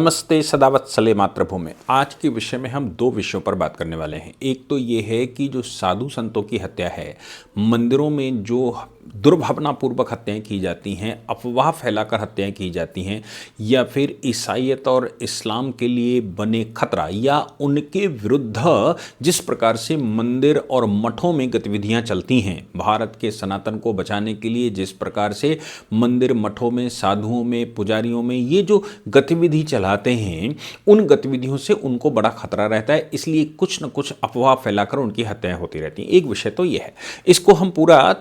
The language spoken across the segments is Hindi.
नमस्ते सदावत्सले मातृभूमि। आज के विषय में हम दो विषयों पर बात करने वाले हैं। एक तो ये है कि जो साधु संतों की हत्या है, मंदिरों में जो दुर्भावनापूर्वक हत्याएं की जाती हैं, अफवाह फैलाकर हत्याएं की जाती हैं, या फिर ईसाईयत और इस्लाम के लिए बने खतरा या उनके विरुद्ध जिस प्रकार से मंदिर और मठों में गतिविधियां चलती हैं, भारत के सनातन को बचाने के लिए जिस प्रकार से मंदिर मठों में साधुओं में पुजारियों में ये जो गतिविधि चलाते हैं, उन गतिविधियों से उनको बड़ा खतरा रहता है। इसलिए कुछ न कुछ अफवाह फैलाकर उनकी हत्याएं होती रहती हैं। एक विषय तो ये है, इसको हम पूरा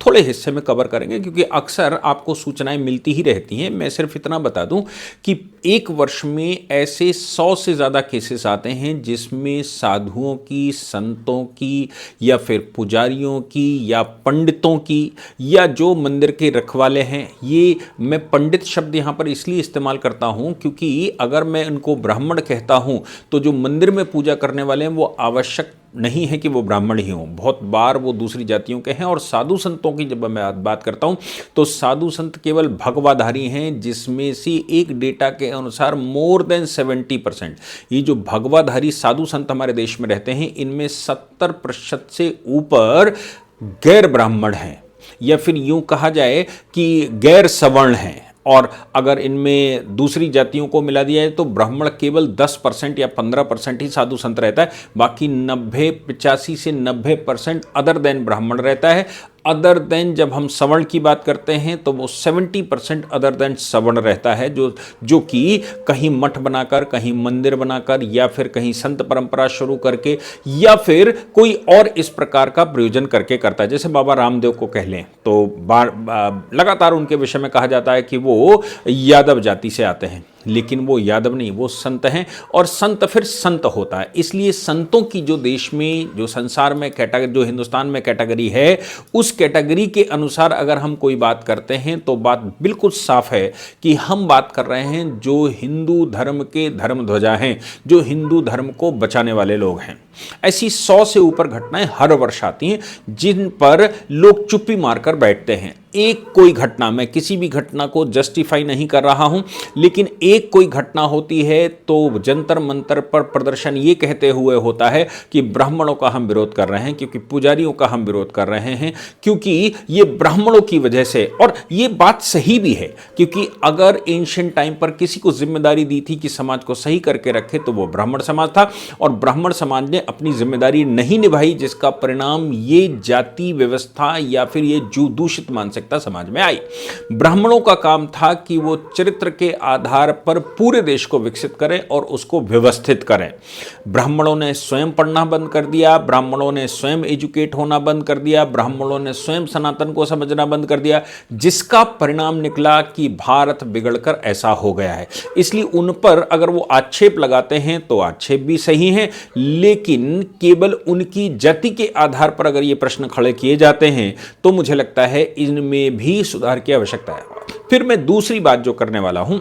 थोड़े हिस्से में कवर करेंगे क्योंकि अक्सर आपको सूचनाएं मिलती ही रहती हैं। मैं सिर्फ इतना बता दूं कि एक वर्ष में ऐसे 100 से ज़्यादा केसेस आते हैं जिसमें साधुओं की, संतों की, या फिर पुजारियों की, या पंडितों की, या जो मंदिर के रखवाले हैं। ये मैं पंडित शब्द यहाँ पर इसलिए इस्तेमाल करता हूँ क्योंकि अगर मैं उनको ब्राह्मण कहता हूँ तो जो मंदिर में पूजा करने वाले हैं वो आवश्यक नहीं है कि वो ब्राह्मण ही हों, बहुत बार वो दूसरी जातियों के हैं। और साधु संतों की जब मैं बात करता हूं तो साधु संत केवल भगवाधारी हैं, जिसमें से एक डेटा के अनुसार मोर देन 70%, ये जो भगवाधारी साधु संत हमारे देश में रहते हैं, इनमें 70% से ऊपर गैर ब्राह्मण हैं, या फिर यूं कहा जाए कि गैर सवर्ण हैं। और अगर इनमें दूसरी जातियों को मिला दिया है तो ब्राह्मण केवल 10% या 15% ही साधु संत रहता है, बाकी 85 से 90% अदर देन ब्राह्मण रहता है। अदर देन जब हम सवर्ण की बात करते हैं तो वो 70% अदर देन सवर्ण रहता है, जो कि कहीं मठ बनाकर, कहीं मंदिर बनाकर, या फिर कहीं संत परंपरा शुरू करके, या फिर कोई और इस प्रकार का प्रयोजन करके करता है। जैसे बाबा रामदेव को कह लें तो लगातार उनके विषय में कहा जाता है कि वो यादव जाति से आते हैं, लेकिन वो यादव नहीं, वो संत हैं। और संत फिर संत होता है। इसलिए संतों की जो देश में, जो संसार में कैटेगरी, जो हिंदुस्तान में कैटेगरी है, उस कैटेगरी के अनुसार अगर हम कोई बात करते हैं तो बात बिल्कुल साफ है कि हम बात कर रहे हैं जो हिंदू धर्म के धर्मध्वजा हैं, जो हिंदू धर्म को बचाने वाले लोग हैं। ऐसी 100 से ऊपर घटनाएं हर वर्ष आती हैं जिन पर लोग चुप्पी मारकर बैठते हैं। एक कोई घटना, मैं किसी भी घटना को जस्टिफाई नहीं कर रहा हूं, लेकिन एक कोई घटना होती है तो जंतर मंतर पर प्रदर्शन ये कहते हुए होता है कि ब्राह्मणों का हम विरोध कर रहे हैं, क्योंकि पुजारियों का हम विरोध कर रहे हैं, क्योंकि ये ब्राह्मणों की वजह से। और ये बात सही भी है, क्योंकि अगर एंशिएंट टाइम पर किसी को जिम्मेदारी दी थी कि समाज को सही करके रखे तो वो ब्राह्मण समाज था, और ब्राह्मण समाज ने अपनी जिम्मेदारी नहीं निभाई, जिसका परिणाम ये जाति व्यवस्था या फिर ये दूषित मानसिकता समाज में आई। ब्राह्मणों का काम था कि वो चरित्र के आधार पर पूरे देश को विकसित करें और उसको व्यवस्थित करें। ब्राह्मणों ने स्वयं पढ़ना बंद कर दिया, ब्राह्मणों ने स्वयं एजुकेट होना बंद कर दिया, ब्राह्मणों ने स्वयं सनातन को समझना बंद कर दिया, जिसका परिणाम निकला कि भारत बिगड़कर ऐसा हो गया है। इसलिए उन पर अगर वो आक्षेप लगाते हैं तो आक्षेप भी सही हैं, लेकिन केवल उनकी जाति के आधार पर अगर ये प्रश्न खड़े किए जाते हैं तो मुझे लगता है इनमें भी सुधार की आवश्यकता है। फिर मैं दूसरी बात जो करने वाला हूं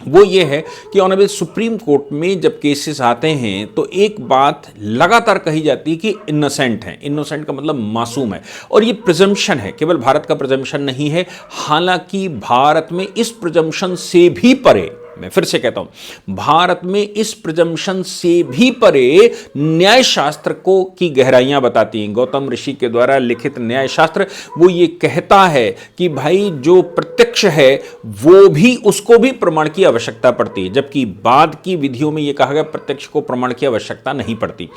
वो ये है कि ऑनरेबल सुप्रीम कोर्ट में जब केसेस आते हैं तो एक बात लगातार कही जाती है कि इनोसेंट है। इनोसेंट का मतलब मासूम है, और ये प्रिजम्पशन है, केवल भारत का प्रिजम्पशन नहीं है। हालांकि भारत में इस प्रिजम्पशन से भी परे, मैं फिर से कहता हूं, भारत में इस प्रिजम्पशन से भी परे न्याय शास्त्र को की गहराइयां बताती हैं। गौतम ऋषि के द्वारा लिखित न्याय शास्त्र वो ये कहता है कि भाई जो प्रत्यक्ष है वो भी, उसको भी प्रमाण की आवश्यकता पड़ती है, जबकि बाद की विधियों में यह कहा गया प्रत्यक्ष को प्रमाण की आवश्यकता नहीं पड़ती।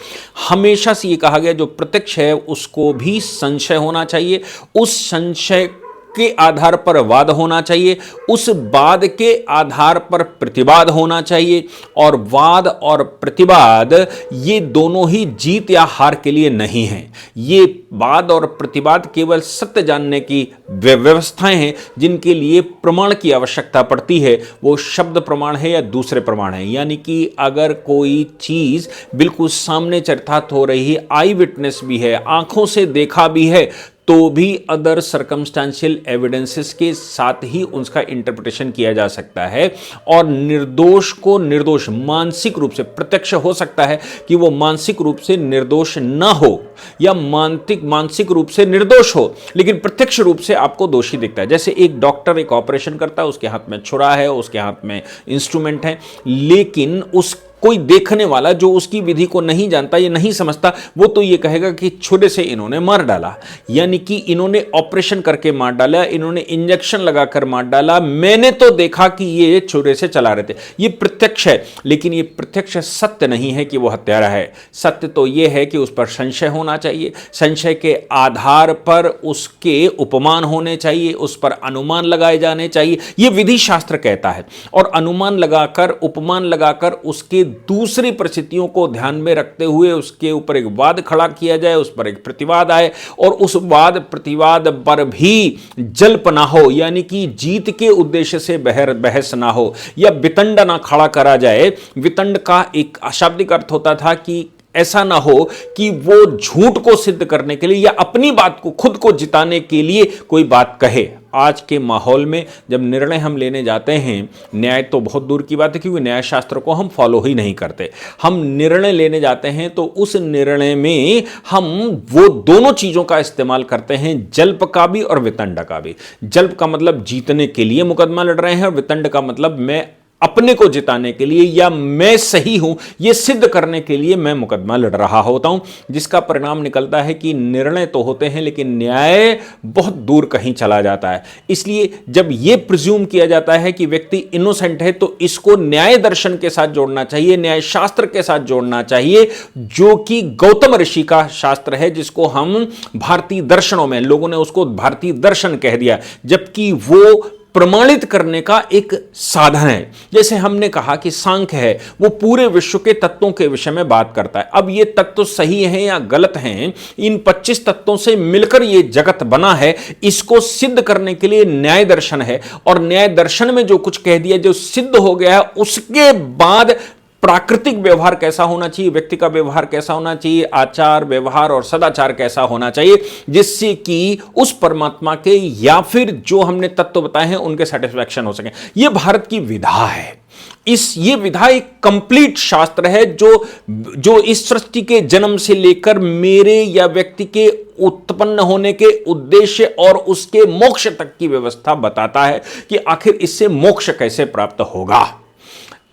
हमेशा से यह कहा गया जो प्रत्यक्ष है उसको भी संशय होना चाहिए, उस संशय के आधार पर वाद होना चाहिए, उस वाद के आधार पर प्रतिवाद होना चाहिए, और वाद और प्रतिवाद ये दोनों ही जीत या हार के लिए नहीं हैं। ये वाद और प्रतिवाद केवल सत्य जानने की व्यवस्थाएं हैं जिनके लिए प्रमाण की आवश्यकता पड़ती है। वो शब्द प्रमाण है या दूसरे प्रमाण है, यानी कि अगर कोई चीज बिल्कुल सामने चरितार्थ हो रही है, आई विटनेस भी है, आंखों से देखा भी है, तो भी अदर सर्कमस्टेंशियल एविडेंसेस के साथ ही उसका इंटरप्रिटेशन किया जा सकता है और निर्दोष को निर्दोष मानसिक रूप से, प्रत्यक्ष हो सकता है कि वो मानसिक रूप से निर्दोष ना हो या मानसिक रूप से निर्दोष हो, लेकिन प्रत्यक्ष रूप से आपको दोषी दिखता है। जैसे एक डॉक्टर एक ऑपरेशन करता है, उसके हाथ में छुरा है, उसके हाथ में इंस्ट्रूमेंट है, लेकिन उस कोई देखने वाला जो उसकी विधि को नहीं जानता या नहीं समझता, वो तो ये कहेगा कि छुरे से इन्होंने मार डाला, यानी कि इन्होंने ऑपरेशन करके मार डाला, इन्होंने इंजेक्शन लगाकर मार डाला, मैंने तो देखा कि ये छुरे से चला रहे थे। ये प्रत्यक्ष है, लेकिन ये प्रत्यक्ष सत्य नहीं है कि वो हत्यारा है। सत्य तो ये है कि उस पर संशय होना चाहिए, संशय के आधार पर उसके उपमान होने चाहिए, उस पर अनुमान लगाए जाने चाहिए, ये विधि शास्त्र कहता है। और अनुमान लगाकर, उपमान लगाकर उसके दूसरी परिस्थितियों को ध्यान में रखते हुए उसके ऊपर एक वाद खड़ा किया जाए, उस पर एक प्रतिवाद आए और उस वाद प्रतिवाद पर भी जल्प ना हो, यानी कि जीत के उद्देश्य से बहस ना हो या वितंड ना खड़ा करा जाए। वितंड का एक अशाब्दिक अर्थ होता था कि ऐसा ना हो कि वो झूठ को सिद्ध करने के लिए या अपनी बात को खुद को जिताने के लिए कोई बात कहे। आज के माहौल में जब निर्णय हम लेने जाते हैं, न्याय तो बहुत दूर की बात है क्योंकि न्याय शास्त्र को हम फॉलो ही नहीं करते, हम निर्णय लेने जाते हैं तो उस निर्णय में हम वो दोनों चीज़ों का इस्तेमाल करते हैं, जल्प का भी और वितंड का भी। जल्प का मतलब जीतने के लिए मुकदमा लड़ रहे हैं और वितंड का मतलब मैं अपने को जिताने के लिए या मैं सही हूं यह सिद्ध करने के लिए मैं मुकदमा लड़ रहा होता हूं, जिसका परिणाम निकलता है कि निर्णय तो होते हैं लेकिन न्याय बहुत दूर कहीं चला जाता है। इसलिए जब यह प्रिज्यूम किया जाता है कि व्यक्ति इनोसेंट है तो इसको न्याय दर्शन के साथ जोड़ना चाहिए, न्याय शास्त्र के साथ जोड़ना चाहिए, जो कि गौतम ऋषि का शास्त्र है, जिसको हम भारतीय दर्शनों में लोगों ने उसको भारतीय दर्शन कह दिया, जबकि वो प्रमाणित करने का एक साधन है। जैसे हमने कहा कि सांख्य है, वो पूरे विश्व के तत्वों के विषय में बात करता है। अब ये तत्व सही हैं या गलत हैं, इन 25 तत्वों से मिलकर ये जगत बना है, इसको सिद्ध करने के लिए न्याय दर्शन है। और न्याय दर्शन में जो कुछ कह दिया, जो सिद्ध हो गया है, उसके बाद प्राकृतिक व्यवहार कैसा होना चाहिए, व्यक्ति का व्यवहार कैसा होना चाहिए, आचार व्यवहार और सदाचार कैसा होना चाहिए, जिससे कि उस परमात्मा के या फिर जो हमने तत्व बताए हैं उनके सेटिस्फैक्शन हो सके। यह भारत की विधा है। ये विधा एक कंप्लीट शास्त्र है जो इस सृष्टि के जन्म से लेकर मेरे या व्यक्ति के उत्पन्न होने के उद्देश्य और उसके मोक्ष तक की व्यवस्था बताता है कि आखिर इससे मोक्ष कैसे प्राप्त होगा।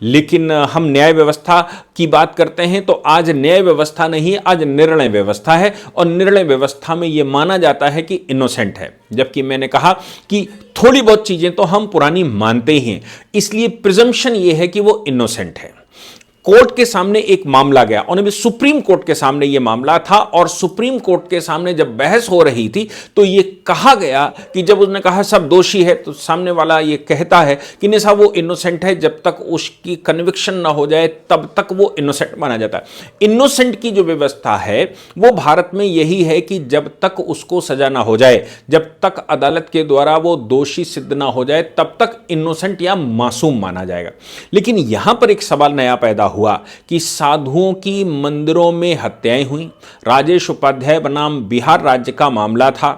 लेकिन हम न्याय व्यवस्था की बात करते हैं तो आज न्याय व्यवस्था नहीं, आज निर्णय व्यवस्था है। और निर्णय व्यवस्था में यह माना जाता है कि इनोसेंट है, जबकि मैंने कहा कि थोड़ी बहुत चीजें तो हम पुरानी मानते ही हैं, इसलिए प्रिजम्पशन यह है कि वो इनोसेंट है। कोर्ट के सामने एक मामला गया, और सुप्रीम कोर्ट के सामने यह मामला था, और सुप्रीम कोर्ट के सामने जब बहस हो रही थी तो यह कहा गया कि जब उसने कहा सब दोषी है, तो सामने वाला यह कहता है कि नहीं साहब वो इनोसेंट है, जब तक उसकी कन्विक्शन ना हो जाए तब तक वो इनोसेंट माना जाता है। इनोसेंट की जो व्यवस्था है वो भारत में यही है कि जब तक उसको सजा ना हो जाए, जब तक अदालत के द्वारा वो दोषी सिद्ध ना हो जाए, तब तक इनोसेंट या मासूम माना जाएगा। लेकिन यहां पर एक सवाल नया पैदा हुआ कि साधुओं की मंदिरों में हत्याएं हुई। राजेश उपाध्याय बनाम बिहार राज्य का मामला था।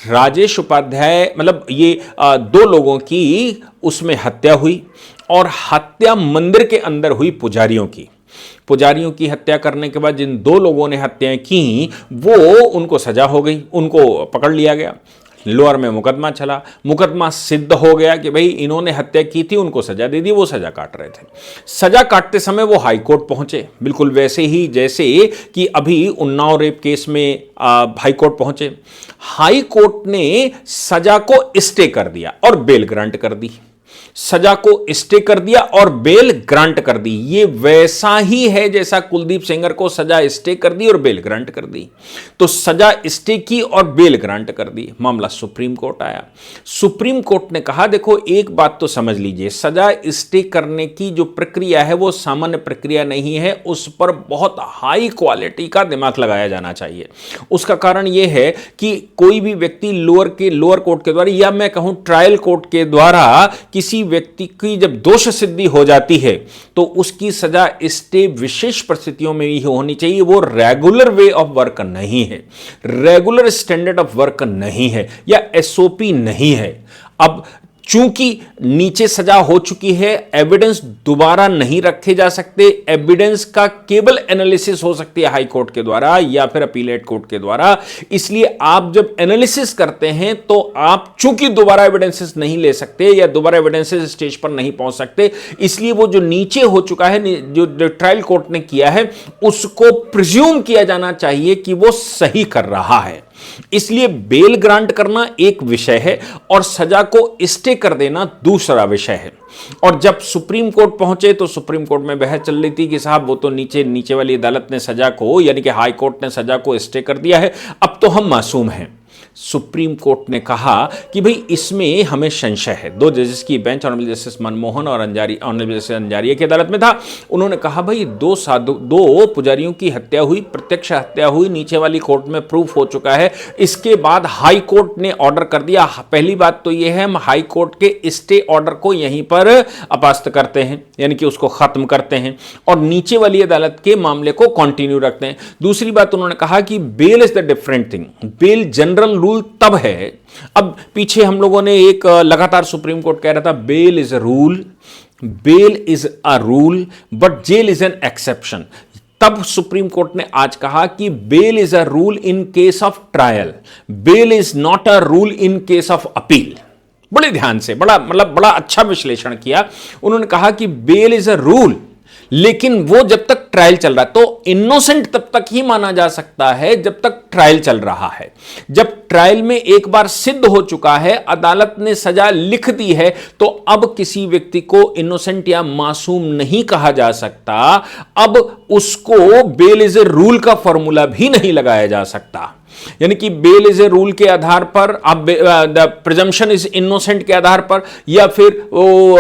राजेश उपाध्याय मतलब ये दो लोगों की उसमें हत्या हुई, और हत्या मंदिर के अंदर हुई पुजारियों की हत्या करने के बाद जिन दो लोगों ने हत्याएं की वो उनको सजा हो गई, उनको पकड़ लिया गया। लोअर में मुकदमा चला, मुकदमा सिद्ध हो गया कि भाई इन्होंने हत्या की थी, उनको सजा दे दी, वो सजा काट रहे थे। सजा काटते समय वो हाई कोर्ट पहुंचे, बिल्कुल वैसे ही जैसे कि अभी उन्नाव रेप केस में हाई कोर्ट पहुंचे। हाई कोर्ट ने सजा को स्टे कर दिया और बेल ग्रांट कर दी, सजा को स्टे कर दिया और बेल ग्रांट कर दी। ये वैसा ही है जैसा कुलदीप सेंगर को सजा स्टे कर दी और बेल ग्रांट कर दी। तो सजा स्टे की और बेल ग्रांट कर दी, मामला सुप्रीम कोर्ट आया। सुप्रीम कोर्ट ने कहा देखो एक बात तो समझ लीजिए, सजा स्टे करने की जो प्रक्रिया है वो सामान्य प्रक्रिया नहीं है, उस पर बहुत हाई क्वालिटी का दिमाग लगाया जाना चाहिए। उसका कारण यह है कि कोई भी व्यक्ति लोअर कोर्ट के द्वारा या मैं कहूं ट्रायल कोर्ट के द्वारा किसी व्यक्ति की जब दोष सिद्धि हो जाती है तो उसकी सजा स्टे विशेष परिस्थितियों में ही होनी चाहिए। वो रेगुलर वे ऑफ वर्क नहीं है, रेगुलर स्टैंडर्ड ऑफ वर्क नहीं है, या एसओपी नहीं है। अब चूंकि नीचे सजा हो चुकी है, एविडेंस दोबारा नहीं रखे जा सकते, एविडेंस का केवल एनालिसिस हो सकती है हाई कोर्ट के द्वारा या फिर अपीलेट कोर्ट के द्वारा। इसलिए आप जब एनालिसिस करते हैं तो आप चूंकि दोबारा एविडेंसेस नहीं ले सकते या दोबारा एविडेंसेस स्टेज पर नहीं पहुंच सकते, इसलिए वो जो नीचे हो चुका है, जो ट्रायल कोर्ट ने किया है, उसको प्रिज्यूम किया जाना चाहिए कि वो सही कर रहा है। इसलिए बेल ग्रांट करना एक विषय है और सजा को स्टे कर देना दूसरा विषय है। और जब सुप्रीम कोर्ट पहुंचे तो सुप्रीम कोर्ट में बहस चल रही थी कि साहब वो तो नीचे वाली अदालत ने सजा को, यानी कि हाई कोर्ट ने सजा को स्टे कर दिया है, अब तो हम मासूम हैं। सुप्रीम कोर्ट ने कहा कि भाई इसमें हमें संशय है। दो जजेस की बेंच, ऑनरेबल जस्टिस मनमोहन और ऑनरेबल जस्टिस अंजारिया की अदालत में था। उन्होंने कहा भाई दो पुजारियों की हत्या हुई, प्रत्यक्ष हत्या हुई, नीचे वाली कोर्ट में प्रूफ हो चुका है। इसके बाद हाई कोर्ट ने ऑर्डर कर दिया। पहली बात तो यह है, हम हाई कोर्ट के स्टे ऑर्डर को यहीं पर अपास्त करते हैं, यानी कि उसको खत्म करते हैं और नीचे वाली अदालत के मामले को कंटिन्यू रखते हैं। दूसरी बात उन्होंने कहा कि bail is the different thing, bail general rule तब है। अब पीछे हम लोगों ने एक लगातार सुप्रीम कोर्ट कह रहा था bail is a rule, bail is a rule but jail is an exception. तब सुप्रीम कोर्ट ने आज कहा कि bail is a rule in case of trial, bail is not a rule in case of appeal. बड़े ध्यान से, बड़ा अच्छा विश्लेषण किया। उन्होंने कहा कि बेल इज अ रूल, लेकिन वो जब तक ट्रायल चल रहा है, तो इनोसेंट तब तक ही माना जा सकता है जब तक ट्रायल चल रहा है। जब ट्रायल में एक बार सिद्ध हो चुका है, अदालत ने सजा लिख दी है, तो अब किसी व्यक्ति को इनोसेंट या मासूम नहीं कहा जा सकता। अब उसको बेल इज ए रूल का फॉर्मूला भी नहीं लगाया जा सकता। यानी कि बेल इज ए रूल के आधार पर, अब द प्रिजम्पशन इज इनोसेंट के आधार पर, या फिर वो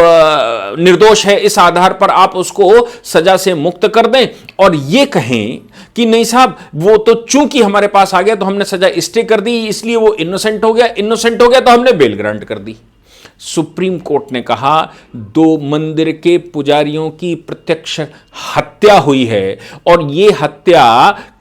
निर्दोष है इस आधार पर आप उसको सजा से मुक्त कर दें और ये कहें कि नहीं साहब वो तो चूंकि हमारे पास आ गया तो हमने सजा स्टे कर दी, इसलिए वो इनोसेंट हो गया तो हमने बेल ग्रांट कर दी। सुप्रीम कोर्ट ने कहा दो मंदिर के पुजारियों की प्रत्यक्ष हत्या हुई है और यह हत्या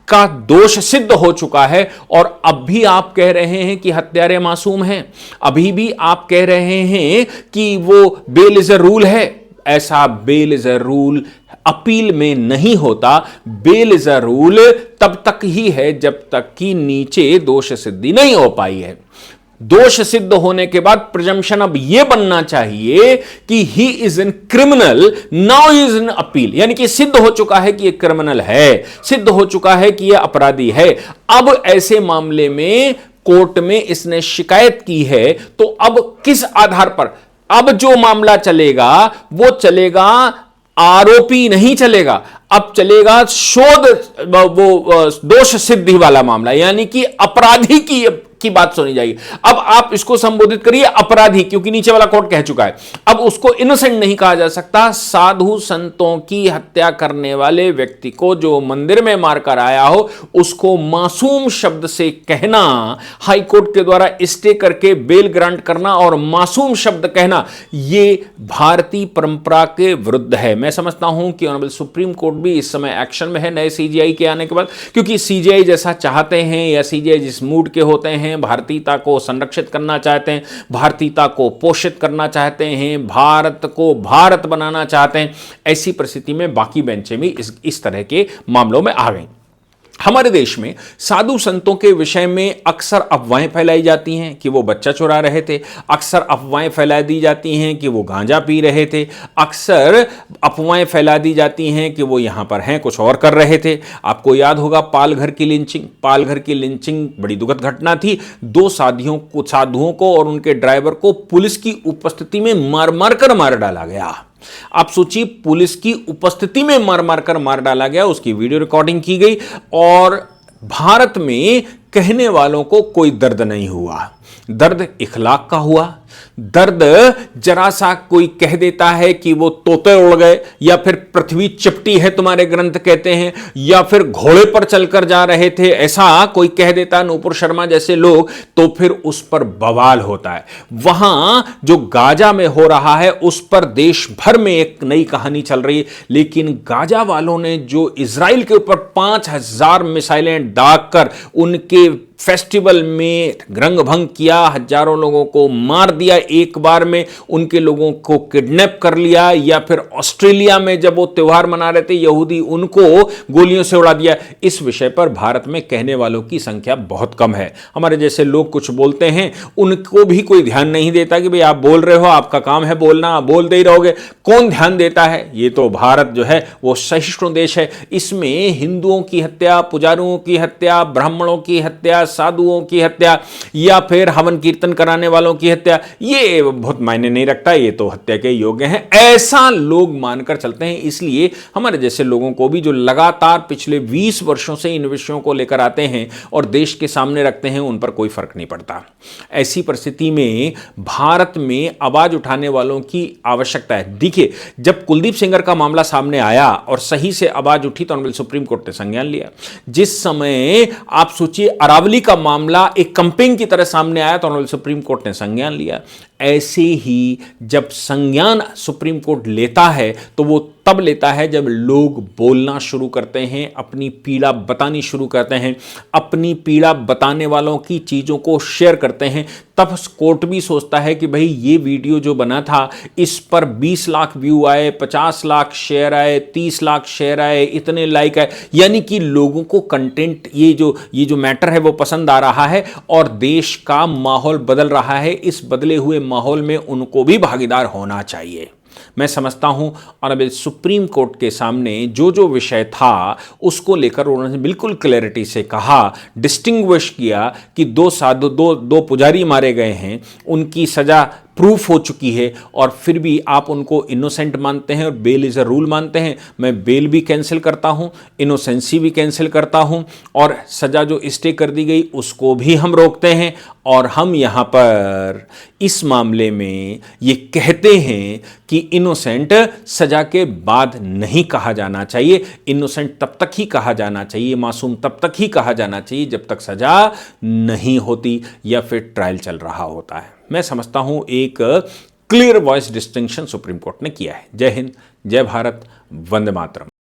का दोष सिद्ध हो चुका है, और अब भी आप कह रहे हैं कि हत्यारे मासूम हैं, अभी भी आप कह रहे हैं कि वो बेल इज अ रूल है। ऐसा bail is a rule appeal में नहीं होता। बेल इज अ रूल तब तक ही है जब तक कि नीचे दोष सिद्धि नहीं हो पाई है। दोष सिद्ध होने के बाद प्रिजम्पशन अब यह बनना चाहिए कि he is an criminal, now he is an appeal, यानी कि सिद्ध हो चुका है कि यह क्रिमिनल है, सिद्ध हो चुका है कि यह अपराधी है। अब ऐसे मामले में कोर्ट में इसने शिकायत की है, तो अब किस आधार पर अब जो मामला चलेगा वो चलेगा, आरोपी नहीं चलेगा, अब चलेगा शोध, वो दोष सिद्धि वाला मामला, यानी कि अपराधी की बात सुनी जाएगी। अब आप इसको संबोधित करिए अपराधी, क्योंकि नीचे वाला कोर्ट कह चुका है। अब उसको इनोसेंट नहीं कहा जा सकता। साधु संतों की हत्या करने वाले व्यक्ति को जो मंदिर में मारकर आया हो, उसको मासूम शब्द से कहना, हाई कोर्ट के द्वारा स्टे करके बेल ग्रांट करना और मासूम शब्द कहना, यह भारतीय परंपरा के विरुद्ध है। मैं समझता हूं कि ऑनरेबल सुप्रीम कोर्ट भी इस समय एक्शन में है नए सीजेआई के आने के बाद, क्योंकि सीजेआई जैसा चाहते हैं या सीजेआई जिस मूड के होते हैं, भारतीयता को संरक्षित करना चाहते हैं, भारतीयता को पोषित करना चाहते हैं, भारत को भारत बनाना चाहते हैं, ऐसी परिस्थिति में बाकी बेंचें भी इस तरह के मामलों में आ गई। हमारे देश में साधु संतों के विषय में अक्सर अफवाहें फैलाई जाती हैं कि वो बच्चा चुरा रहे थे, अक्सर अफवाहें फैला दी जाती हैं कि वो गांजा पी रहे थे, अक्सर अफवाहें फैला दी जाती हैं कि वो यहाँ पर हैं कुछ और कर रहे थे। आपको याद होगा पालघर की लिंचिंग बड़ी दुखद घटना थी। दो साधुओं को और उनके ड्राइवर को पुलिस की उपस्थिति में मार डाला गया। आप सोचिए, पुलिस की उपस्थिति में मार डाला गया, उसकी वीडियो रिकॉर्डिंग की गई और भारत में कहने वालों को कोई दर्द नहीं हुआ। दर्द इखलाक का हुआ, दर्द जरा सा कोई कह देता है कि वो तोते उड़ गए, या फिर पृथ्वी चिपटी है तुम्हारे ग्रंथ कहते हैं, या फिर घोड़े पर चलकर जा रहे थे ऐसा कोई कह देता है, नूपुर शर्मा जैसे लोग, तो फिर उस पर बवाल होता है। वहां जो गाजा में हो रहा है उस पर देश भर में एक नई कहानी चल रही है, लेकिन गाजा वालों ने जो इजराइल के ऊपर 5000 मिसाइलें दागकर उनके फेस्टिवल में रंग भंग किया, हजारों लोगों को मार दिया एक बार में, उनके लोगों को किडनैप कर लिया, या फिर ऑस्ट्रेलिया में जब वो त्योहार मना रहे थे यहूदी उनको गोलियों से उड़ा दिया, इस विषय पर भारत में कहने वालों की संख्या बहुत कम है। हमारे जैसे लोग कुछ बोलते हैं, उनको भी कोई ध्यान नहीं देता कि भाई आप बोल रहे हो, आपका काम है बोलना, आप बोल दे ही रहोगे, कौन ध्यान देता है। ये तो भारत जो है वो सहिष्णु देश है, इसमें हिंदुओं की हत्या, पुजारियों की हत्या, ब्राह्मणों की हत्या, साधुओं की हत्या, या फिर हवन कीर्तन कराने वालों की हत्या, ये बहुत मायने नहीं रखता, ये तो हत्या के योग्य हैं, ऐसा लोग मानकर चलते हैं। इसलिए हमारे जैसे लोगों को भी जो लगातार पिछले 20 वर्षों से इन विषयों को लेकर आते हैं और देश के सामने रखते हैं, उन पर कोई फर्क नहीं पड़ता। ऐसी परिस्थिति में भारत में आवाज उठाने वालों की आवश्यकता है। देखिए, जब कुलदीप सेंगर का मामला सामने आया और सही से आवाज उठी तो ऑनरेबल सुप्रीम कोर्ट ने संज्ञान लिया। जिस समय आप सोचिए अरावली का मामला एक कंपेन की तरह सामने आया तो ऑनरेबल सुप्रीम कोर्ट ने संज्ञान लिया। ऐसे ही जब संज्ञान सुप्रीम कोर्ट लेता है तो वो तब लेता है जब लोग बोलना शुरू करते हैं, अपनी पीड़ा बतानी शुरू करते हैं, अपनी पीड़ा बताने वालों की चीज़ों को शेयर करते हैं। तब कोर्ट भी सोचता है कि भाई ये वीडियो जो बना था इस पर 20 लाख व्यू आए, 50 लाख शेयर आए, 30 लाख शेयर आए, इतने लाइक आए, यानी कि लोगों को कंटेंट ये जो मैटर है वो पसंद आ रहा है और देश का माहौल बदल रहा है। इस बदले हुए माहौल में उनको भी भागीदार होना चाहिए। मैं समझता हूं ऑनरेबल सुप्रीम कोर्ट के सामने जो विषय था उसको लेकर उन्होंने बिल्कुल क्लैरिटी से कहा, डिस्टिंग्विश किया कि दो पुजारी मारे गए हैं, उनकी सजा प्रूफ हो चुकी है और फिर भी आप उनको इनोसेंट मानते हैं और बेल इज अ रूल मानते हैं। मैं बेल भी कैंसिल करता हूं, इनोसेंसी भी कैंसिल करता हूं और सजा जो स्टे कर दी गई उसको भी हम रोकते हैं। और हम यहां पर इस मामले में ये कहते हैं कि इनोसेंट सजा के बाद नहीं कहा जाना चाहिए, इनोसेंट तब तक ही कहा जाना चाहिए, मासूम तब तक ही कहा जाना चाहिए जब तक सजा नहीं होती या फिर ट्रायल चल रहा होता है। मैं समझता हूं एक clear voice distinction supreme court ने किया है। जय हिंद, जय भारत, वंदे मातरम।